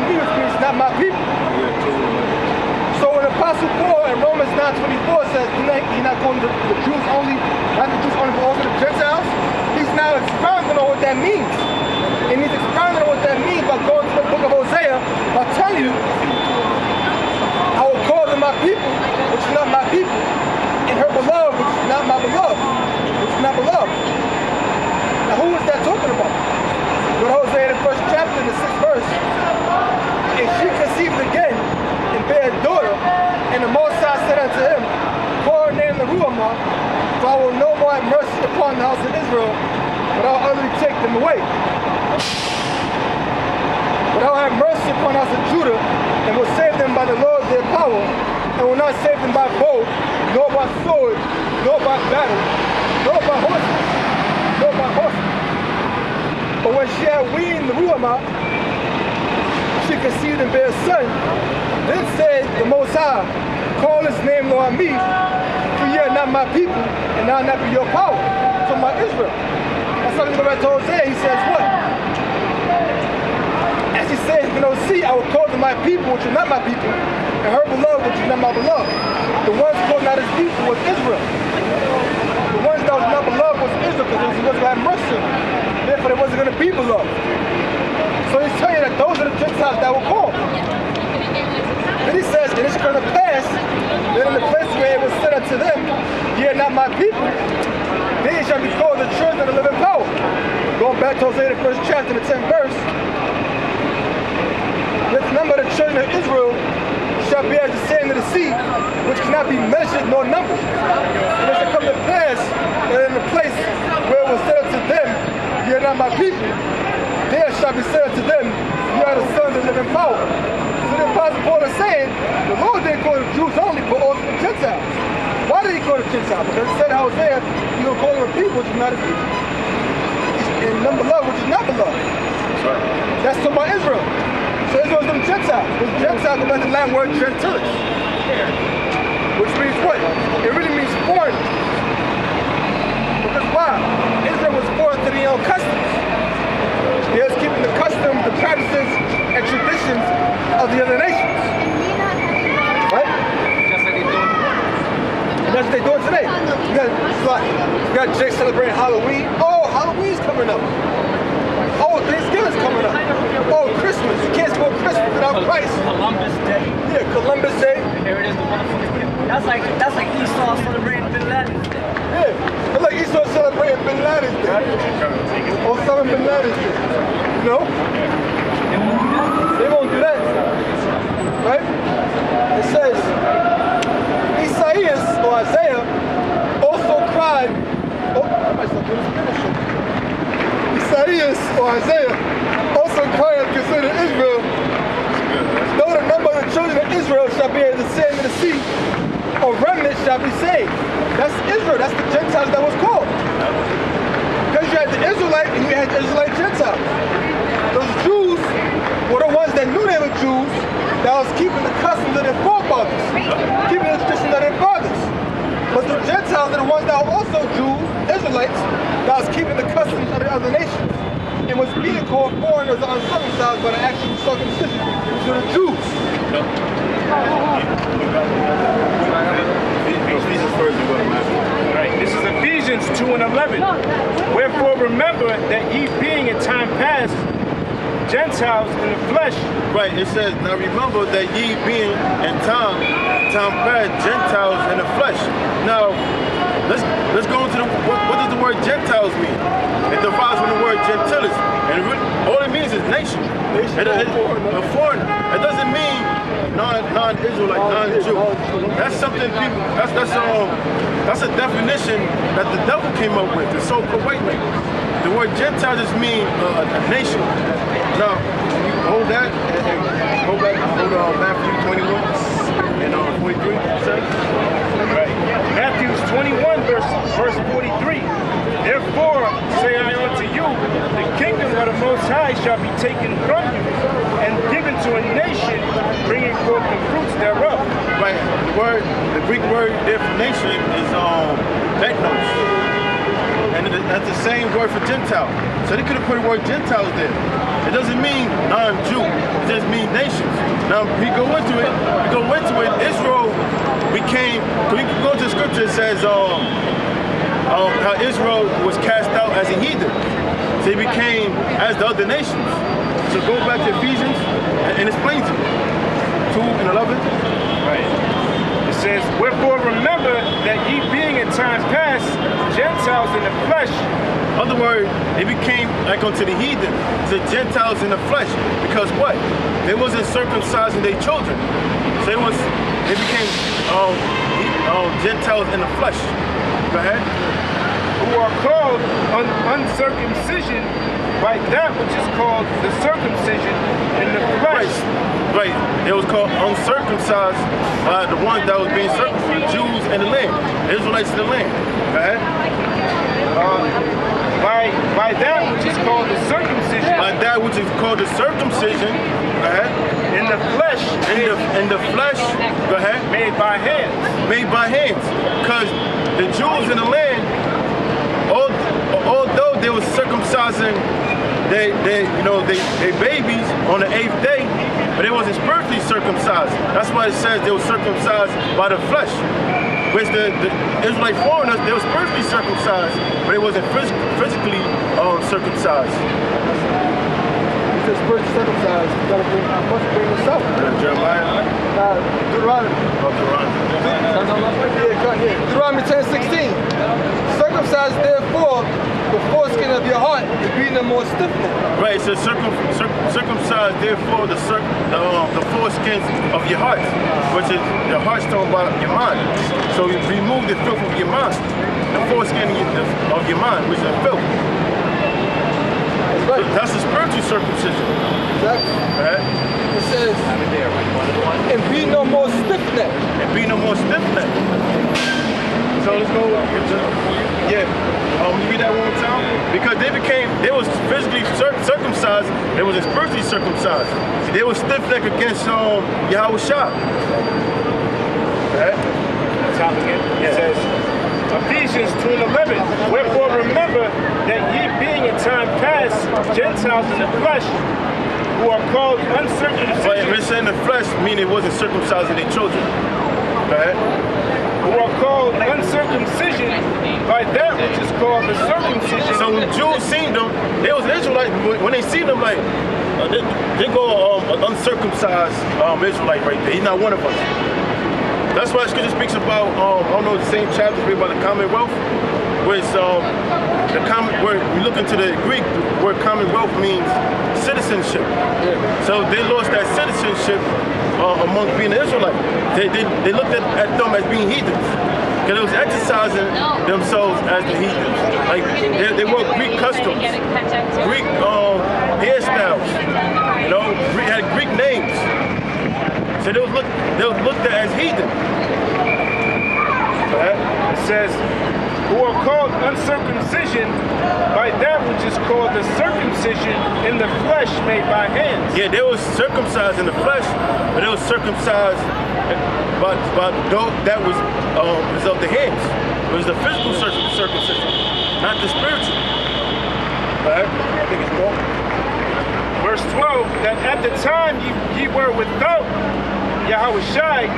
me, which means not my people. So when Apostle Paul in Romans 9:24 says he's not calling the Jews only, not the Jews only, but also the Gentiles, he's now expounding on what that means. And he's expounding on what that means by going to the book of Hosea by telling you, I will call them my people, which is not my people, and her beloved, which is not my beloved, which is not beloved. Now who is that talking about? Go to Hosea, the 1st chapter, in the 6th verse. And she conceived again and bare a daughter, and the Most High said unto him, call her name the Ruhamah, for I will no more have mercy upon the house of Israel, but I will utterly take them away. But I will have mercy upon the house of Judah, and will save them by the Lord of their power, and will not save them by bow, nor by sword, nor by battle, nor by horses, nor by horses. But when she had weaned the Ruhamah, she conceived and bare a son. Then said the Most High, call his name Lord me, for ye are not my people, and I will not be your power. So my Israel. That's how we go back to Hosea. He says what? As he says, see, I will call them my people, which are not my people, and her beloved, which is not my beloved. The ones called not his people was Israel. The ones that was not beloved was Israel, because he wasn't going to have mercy. Therefore, they wasn't going to be beloved. So he's telling you that those are the Gentiles that were called. Then he says, and it shall come to pass that in the place where it was said unto them, ye are not my people, they shall be called the children of the living power. Going back to Hosea, the 1st chapter, the 10th verse. Yet the number of the children of Israel shall be as the sand of the sea, which cannot be measured nor numbered. And it shall come to pass that in the place where it was said unto them, ye are not my people, there shall be said unto them, ye are the sons of the living power. So the Apostle Paul is saying, the Lord didn't call the Jews only, but also the Gentiles. Why did he call the Gentiles? Because he said in Hosea, he will call them a people, which is not his people. And none beloved, which is not beloved. That's talking about Israel. So Israel is them Gentiles. Those Gentiles go back to the Latin word gentiles, which means what? It really means foreign. Because why? Israel was foreign to their own customs. They was keeping the customs, the practices, and traditions of the other nations. Right? Just like they're doing. That's what they're doing today. You got Jake celebrating Halloween. Oh, Halloween's coming up. Oh, Thanksgiving's coming up. Oh, Christmas. You can't spell Christmas without Christ. Columbus Day. Yeah, Columbus Day. Here it is, the motherfucking gift. That's like Esau celebrating Bin Laden's Day. Yeah, it's like Esau celebrating Bin Laden's Day. Or Osama Bin Laden's Day. You know? They won't do that. Right? It says, Isaiah also cried. Oh, I might start doing this Isaiah also cried concerning Israel. Though the number of the children of Israel shall be as the sand of the sea, a remnant shall be saved. That's Israel. That's the Gentiles that was called. Because you had the Israelite and you had the Israelite Gentiles. Those Jews were the ones that knew they were Jews, that was keeping the customs of their forefathers, keeping the traditions of their fathers. But the Gentiles are the ones that were also Jews, Israelites, that was keeping the customs of the other nations, and was being called foreigners or uncircumcised by the actual circumcision, which are the Jews. Right. This is Ephesians 2:11. Wherefore remember that ye being in time past Gentiles in the flesh. Right, it says, now remember that ye being in time past Gentiles in the flesh. Now, let's go into what does the word Gentiles mean? It derives from the word gentiles. And all it means is nation. A foreigner. It doesn't mean non-Israelite, non-Jew. That's something people, that's a definition that the devil came up with, the so-called white man. The word Gentile just means a nation. Now, you hold that and go back to Matthew 21 and 43. Right. Matthew 21, verse 43. Therefore say I unto you, the kingdom of the Most High shall be taken from you and given to a nation, bringing forth the fruits thereof. Right. The Greek word there for nation is ethnos. And that's the same word for Gentile. So they could have put the word Gentiles there. It doesn't mean non-Jew. It just means nations. Now, we go into it. Israel became, we can go to the scripture, it says how Israel was cast out as a heathen. So he became as the other nations. So go back to Ephesians and explain to you. 2:11. Right. It says, wherefore remember that ye being in time past Gentiles in the flesh. Other word, they became like unto the heathen, the Gentiles in the flesh. Because what? They wasn't circumcising their children. So they became Gentiles in the flesh. Go ahead. Who are called uncircumcision by that which is called the circumcision in the flesh. Right. It was called uncircumcised by the ones that was being circumcised, Jews in the land, Israelites in the land. Go ahead. By that which is called the circumcision. By that which is called the circumcision. Go ahead. In the flesh. In the flesh. Go ahead. Made by hands. Made by hands. Because the Jews in the land, although they were circumcising they babies on the 8th day, but they wasn't spiritually circumcised. That's why it says they were circumcised by the flesh. Which the Israelite foreigners, they were spiritually circumcised, but they wasn't physically circumcised. He says spiritually circumcised. You gotta bring this up. Jeremiah? Deuteronomy. Deuteronomy 10:16. Circumcised therefore the foreskin of your heart, and be no more stiff-necked. Right, so circumcised therefore the foreskins of your heart, which is the heart's talking about your mind. So you remove the filth of your mind, the foreskin of your mind, which is the filth. That's right. So that's the spiritual circumcision. Exactly. Right? It says, and be no more stiff-necked. And be no more stiff-necked. So let's go. Yeah. Read that one more time. Because they was physically circumcised, they was spiritually circumcised. They was stiff-necked against Yahweh Shah. Right? Top again. It says, Ephesians 2:11. Wherefore remember that ye being in time past Gentiles in the flesh, who are called uncircumcision. But if it's in the flesh, meaning it wasn't circumcising their children. Right? Who are called uncircumcision by that which is called the circumcision. So when Jews seen them, they was Israelites. When they see them, like they go uncircumcised Israelite right there. He's not one of us. That's why Scripture speaks about I don't know the same chapter about the Commonwealth, where it's where we look into the Greek, where Commonwealth means citizenship. So they lost that citizenship among being an Israelite. They looked at them as being heathens. Because they was exercising themselves as the heathens. Like they wore Greek customs, Greek hairstyles, had Greek names. So they was looked at as heathen. It says, who are called uncircumcision by that which is called the circumcision in the flesh made by hands. Yeah, they was circumcised in the flesh, but they was circumcised by that was of the hands. It was the physical circumcision, not the spiritual. Right? I think it's more. Verse 12, that at the time ye were without Yahweh Shai,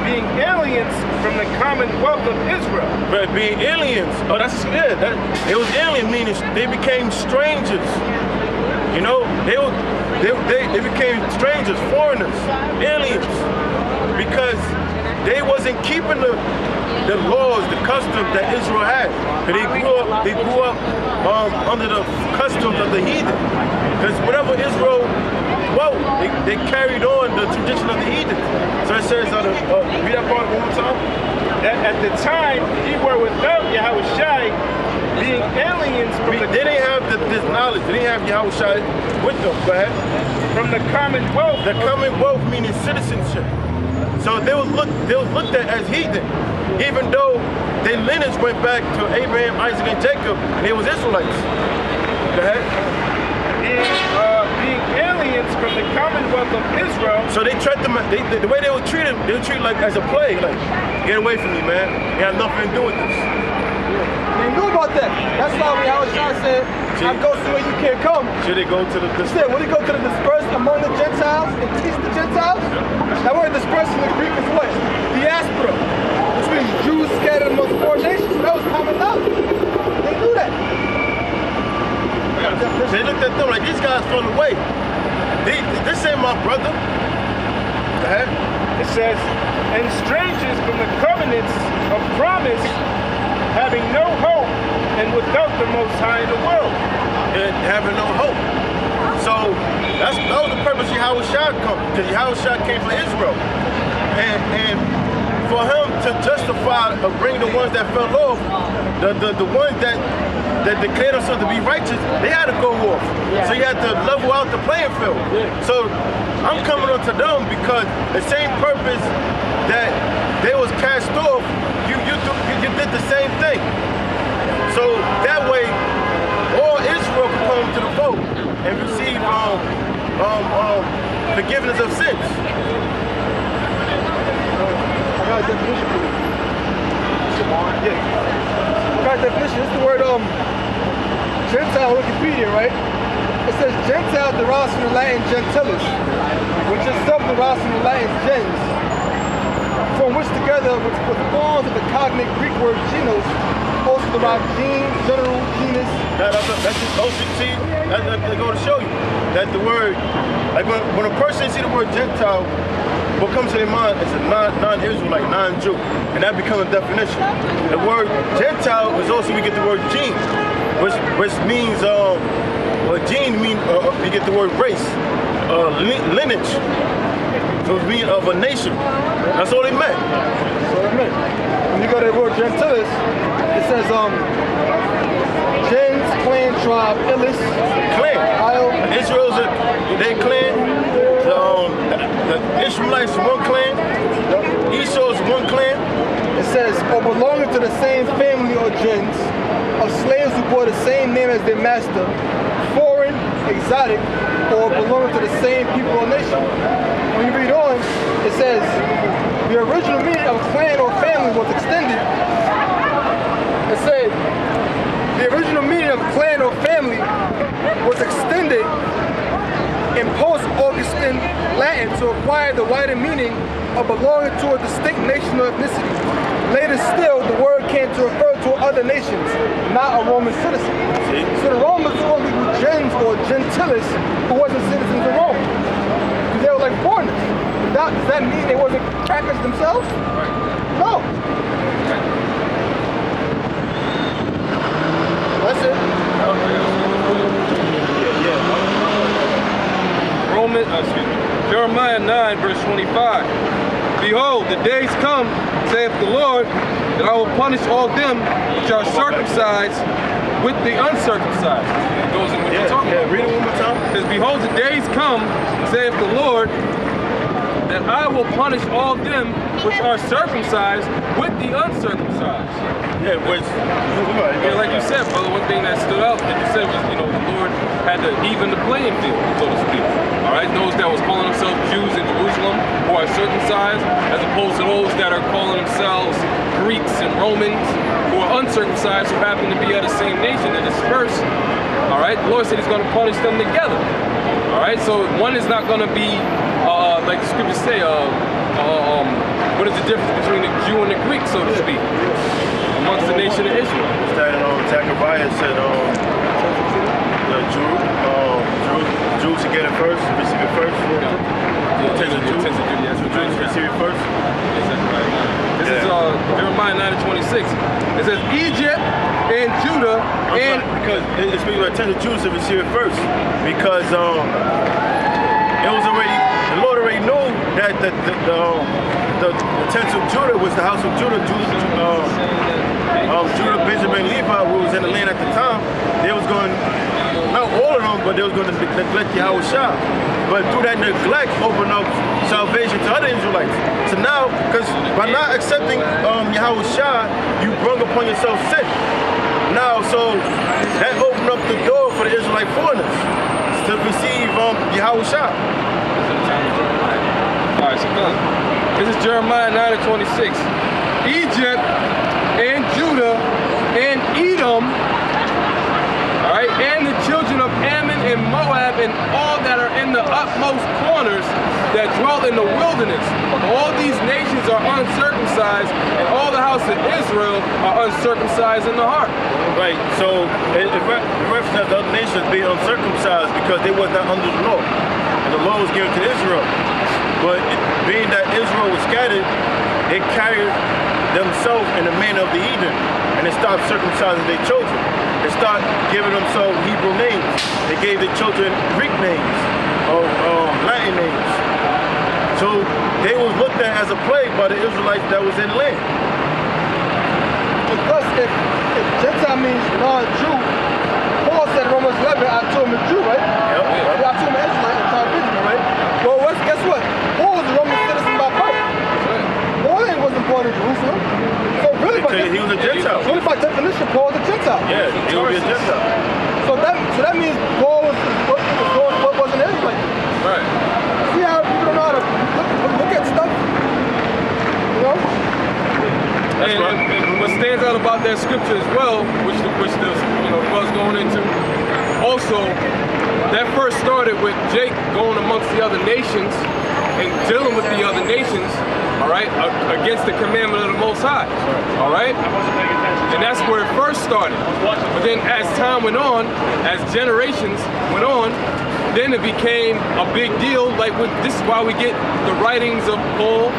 being aliens from the commonwealth of Israel. Right, being aliens. Oh, that's good. It was alien, meaning they became strangers. They became strangers, foreigners, aliens, because they wasn't keeping the laws, the customs that Israel had. They grew up under the customs of the heathen. Because whatever Israel they carried on the tradition of the heathen. So it says, read that part one more time. That at the time ye were without Yahweh Shai, being aliens from They didn't have this knowledge. They didn't have Yahweh Shai with them. Go ahead. From the commonwealth. The commonwealth meaning citizenship. So they was looked at as heathen, even though their lineage went back to Abraham, Isaac, and Jacob, and they was Israelites. Go ahead. Being aliens from the commonwealth of Israel. So they treat them, the way they would treat them like as a plague, like, get away from me, man. You have nothing to do with this. They knew about that. That's why when Yahushua said, I go somewhere you can't come. Should they go to the He said, will he go to the dispersed among the Gentiles and teach the Gentiles? That word dispersed in the Greek is what? Diaspora. Which means Jews scattered amongst foreign nations. That was common knowledge. They knew that. They looked at them like these guys thrown away. This ain't my brother. It says, and strangers from the covenants of promise, having no hope and without the Most High in the world. And having no hope. So that was the purpose of Yahushua come, because Yahushua came for Israel. And for him to justify or bring the ones that fell off, the ones that declared themselves to be righteous, they had to go off. So you had to level out the playing field. So I'm coming on to them because the same purpose that they was cast off, you did the same thing. So that way, all Israel can come to the fold and receive forgiveness of sins. I got a definition for you. Yeah. I got a definition. It's the word Gentile Wikipedia, right? It says Gentile derives from the Latin gentilis, which itself derives from the Latin gens, from which together with forms of the cognate Greek word genos, also derive gene, general, genus. That's just OCT. They're going to show you that the word, like when a person sees the word Gentile, what comes to their mind is a non-Israelite, non-Jew, and that becomes a definition. The word Gentile is also, we get the word gene, which means, gene means, we get the word race, lineage, so it means of a nation. That's all it meant. That's all it meant. When you go to the word gentilis, it says gens, clan, tribe, illis, Clan. isle. Israel's their clan. The Israelites one clan. Esau's one clan. It says, or belonging to the same family or gens, of slaves who bore the same name as their master, foreign, exotic, or belonging to the same people or nation. When you read on, it says, the original meaning of clan or family was extended. It said, the original meaning of clan or family was extended in post-Augustan Latin to acquire the wider meaning of belonging to a distinct nation or ethnicity. Later still, the word came to refer to other nations, not a Roman citizen. See? So the Romans were people gens or gentilis who wasn't citizens of Rome. Because they were like foreigners. Does that mean they wasn't crackers themselves? No. That's it. Jeremiah 9, verse 25. Behold, the days come, saith the Lord, that I will punish all them which are circumcised with the uncircumcised. It goes in what you're talking about. Read it one more time. It says, behold, the days come, saith the Lord, that I will punish all them which are circumcised with the uncircumcised. Yeah, which, Yeah, like you said, brother, one thing that stood out that you said was, the Lord had to even the playing field, so to speak. All right, those that was calling themselves Jews in Jerusalem who are circumcised, as opposed to those that are calling themselves Greeks and Romans who are uncircumcised, who happen to be of the same nation and dispersed. All right, the Lord said He's going to punish them together. All right, so one is not going to be like the scriptures say. What is the difference between the Jew and the Greek, so to speak, amongst the nation of Israel? Zechariah said, the Jews should get it first, receive it first. Jews receive it first. This is Jeremiah 9:26. It says Egypt and Judah because it's speaking about 10 Jews to receive it first, because it was already, the Lord already knew that the tents of Judah was the house of Judah. Judah, Benjamin, Levi, who was in the land at the time, they was going, not all of them, but they was going to neglect Yahushua. But through that neglect, open up salvation to other Israelites. So now, because by not accepting Yahushua, you brought upon yourself sin. Now, so that opened up the door for the Israelite foreigners to receive Yahushua. All right, so this is Jeremiah 9:26. Egypt and Judah and Edom Edom, all right, and the children of Ammon and Moab and all that are in the utmost corners that dwell in the wilderness. All these nations are uncircumcised, and all the house of Israel are uncircumcised in the heart. Right, so it references the other nations being uncircumcised because they was not under the law. And the law was given to Israel. But being that Israel was scattered, they carried themselves in the manner of the heathen. And they started circumcising their children. They started giving themselves Hebrew names. They gave their children Greek names or Latin names. So they was looked at as a plague by the Israelites that was in the land. Plus, if Gentile means non-Jew, Paul said in Romans 11, I told him a Jew, right? Yep. I told him an Israelite and tribe of Benjamin, right? Well, guess what? Paul was a Roman citizen by birth. Paul wasn't born in Jerusalem. So really, He was a Gentile. really by definition, Paul was a Gentile. Yeah, he would be a Gentile. So that means Paul was what wasn't Israelite. Right. See how people don't know how to look at stuff? You know? And what stands out about that scripture as well, which the was going into, also that first started with Jake going amongst the other nations and dealing with the other nations, all right, against the commandment of the Most High, all right? And that's where it first started. But then as time went on, as generations went on, then it became a big deal. Like this is why we get the writings of Paul,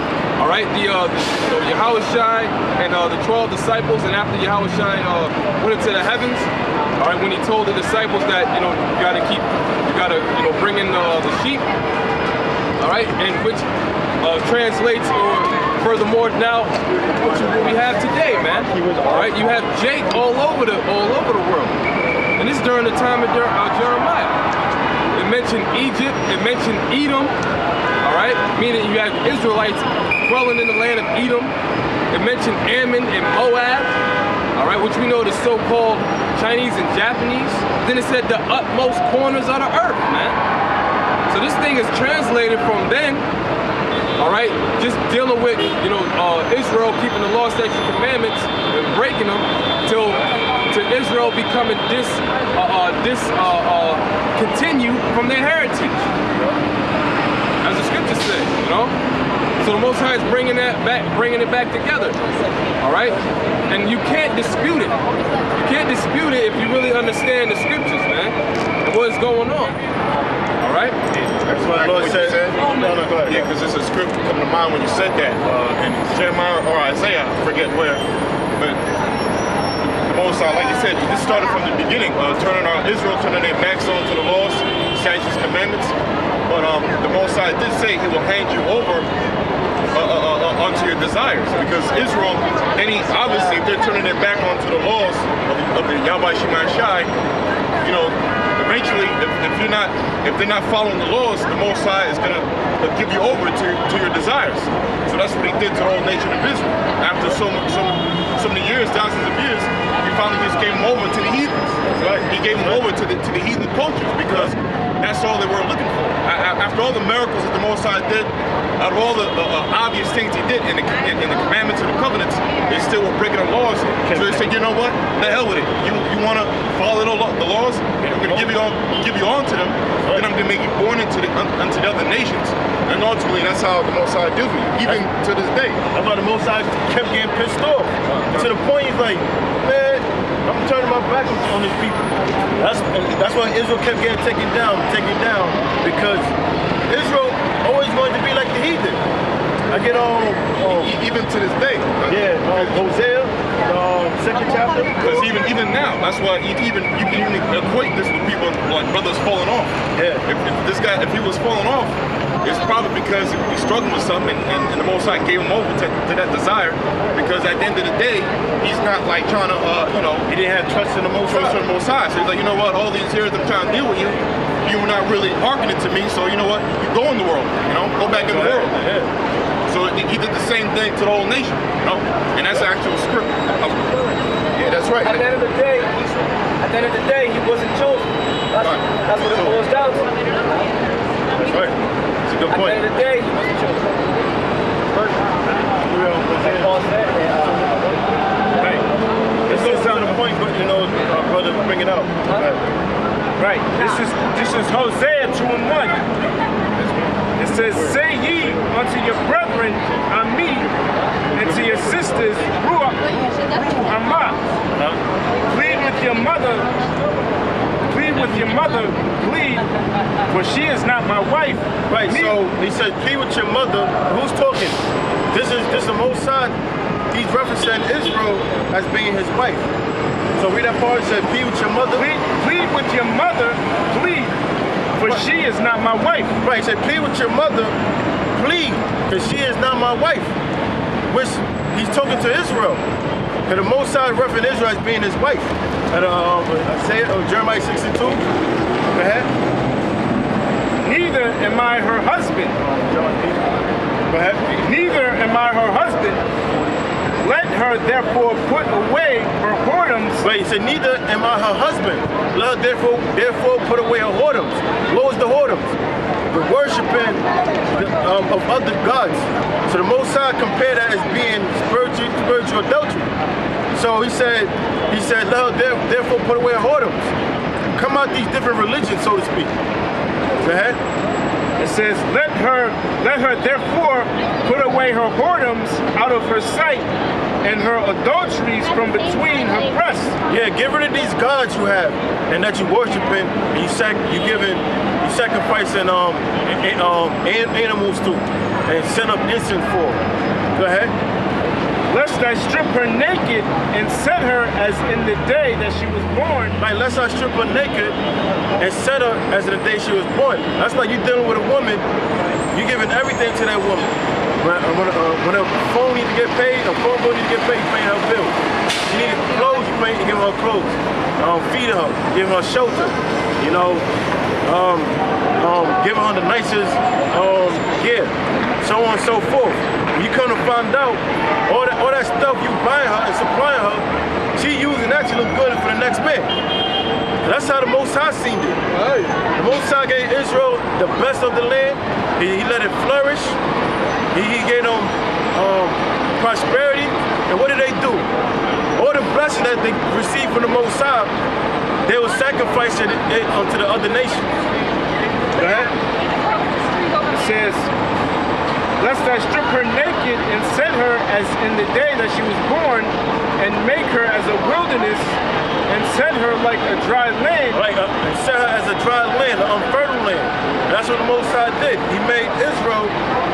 all right, the Yahushai and the 12 disciples, and after Yahushai went into the heavens, all right, when he told the disciples that you gotta bring in the sheep, all right, and which translates or furthermore now what we have today, man. All right, you have Jake all over the world, and this is during the time of Jeremiah. It mentioned Egypt, it mentioned Edom, all right, meaning you have Israelites dwelling in the land of Edom. It mentioned Ammon and Moab, all right, which we know the so-called Chinese and Japanese. Then it said the utmost corners of the earth, man. So this thing is translated from then, all right, just dealing with, Israel keeping the law, statutes, and commandments and breaking them to Israel becoming continue from their heritage, as the scriptures say, you know. So the Most High is bringing it back together, all right. And you can't dispute it. You can't dispute it if you really understand the scriptures, man, and what is going on. All right. That's what the Lord said. No, go ahead. Yeah, because there's a script coming to mind when you said that in Jeremiah or Isaiah, I forget where, but the Most High, like you said, this started from the beginning, Israel turning their backs onto the laws, statutes, commandments. But the Most High did say He will hand you over onto your desires, because Israel, obviously, if they're turning their back onto the laws of the Yahweh Shema Shai, eventually, if they're not following the laws, the Most High is gonna give you over to your desires. So that's what He did to the whole nation of Israel. After so many years, thousands of years, He finally just gave them over to the heathens. Right? He gave them over to the heathen cultures because that's all they were looking for. After all the miracles that the Most High did, out of all the obvious things He did in the commandments and the covenants, they still were breaking the laws. So they said, you know what? The hell with it. You want to follow the laws? I'm going to give you on to them. Then I'm going to make you born unto the other nations. And ultimately, that's how the Most High deals with you, even to this day. That's why the Most High kept getting pissed off. To the point He's like, man, I'm turning my back on these people. That's why Israel kept getting taken down, because Israel always going to be like the heathen. I get on even to this day. Yeah, Hosea, second chapter. Because even now, that's why you can even equate this with people like brothers falling off. Yeah. If he was falling off, it's probably because he's struggling with something, and the Most High gave him over to that desire. Because at the end of the day, he's not like trying to, he didn't have trust in the Most High. So he's like, you know what? All these years I'm trying to deal with you, you were not really hearkening to me. So you know what? You go in the world. Go back in the world. Yeah. So he did the same thing to the whole nation. And that's the actual script. Yeah, that's right. At the end of the day, he wasn't chosen. That's what it boils down to. That's right. It's a good point. At the end of the day, he wasn't chosen. Like Paul said, right. This goes down to the point, but brother, bring it out. Right. This is Hosea 2:1. It says, "Say ye unto your brethren, Ami, and to your sisters, Ruhamah. Plead with your mother. Plead with your mother. Plead, for she is not my wife." Right. So he said, "Plead with your mother." Who's talking? This is the Most High. He's referencing Israel as being his wife. So read that part. It said, "Plead with your mother." Plead with your mother. Plead, for she is not my wife. Right. He said, "Plead with your mother. Plead, because she is not my wife." Which he's talking to Israel. And the Most High referenced Israel as being his wife. And say it, Jeremiah 62. Go ahead. "Neither am I her husband." Go ahead. "Neither am I her husband. Let her therefore put away her whoredoms." Right, he said, "Neither am I her husband. Let her therefore put away her whoredoms." What was the whoredoms? The worshiping of other gods. So the Most High compared that as being spiritual adultery. So he said, "Let her therefore put away her whoredoms." Come out these different religions, so to speak. Go ahead. It says, let her therefore put away her whoredoms out of her sight, and her adulteries from between her breasts. Yeah, get rid of these gods you have and that you worshiping, and you sacrificing animals to, and set up incense for. Go ahead. "Lest I strip her naked and set her as in the day that she was born." Like, lest I strip her naked and set her as in the day she was born. That's like you dealing with a woman, you giving everything to that woman. When a phone needs to get paid, a phone bill needs to get paid, you paying her bill. She needs clothes, you giving her clothes. Feeding her, giving her shelter, giving her the nicest gear, so on and so forth. When you come to find out, all that stuff you buying her and supplying her, she using that to look good for the next man. That's how the Most High seen it. The Most High gave Israel the best of the land. He let it flourish. He gave them prosperity. And what did they do? All the blessing that they received from the Most High, they were sacrificing it unto the other nations. Go ahead. It says, "Lest I strip her naked and set her as in the day that she was born, and make her as a wilderness, and set her like a dry land." Like, and set her as a dry land, an unfertile land. That's what the Most High did. He made Israel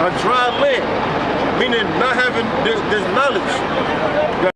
a dry land, meaning not having this knowledge.